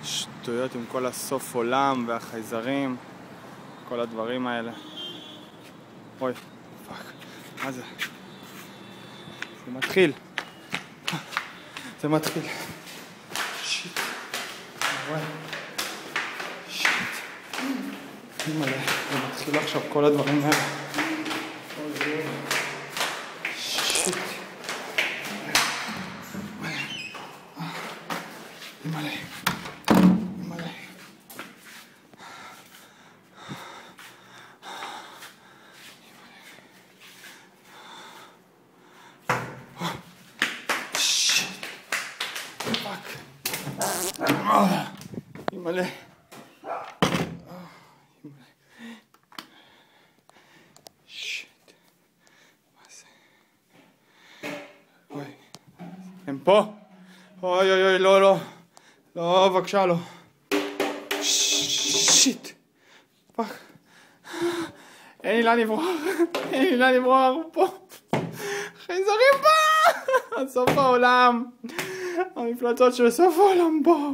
שטויות עם כל הסוף עולם והחייזרים, כל הדברים האלה. אוי, פאק, מה זה? זה מתחיל. זה מתחיל. שיט. וואי. שיט. מלא, זה מתחיל עכשיו כל הדברים האלה. שיט. מלא. מלא. שיט. פאק. מלא. שיט. מה זה? אוי. הם פה? אוי אוי אוי, לא, לא. לא, בבקשה, לא. שיט. פאק. אין לי לאן לברוח. אין לי לאן לברוח, הוא פה. חייזרים פה! סוף העולם. המפלצות של סוף העולם פה.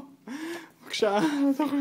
בבקשה, לא תוכל...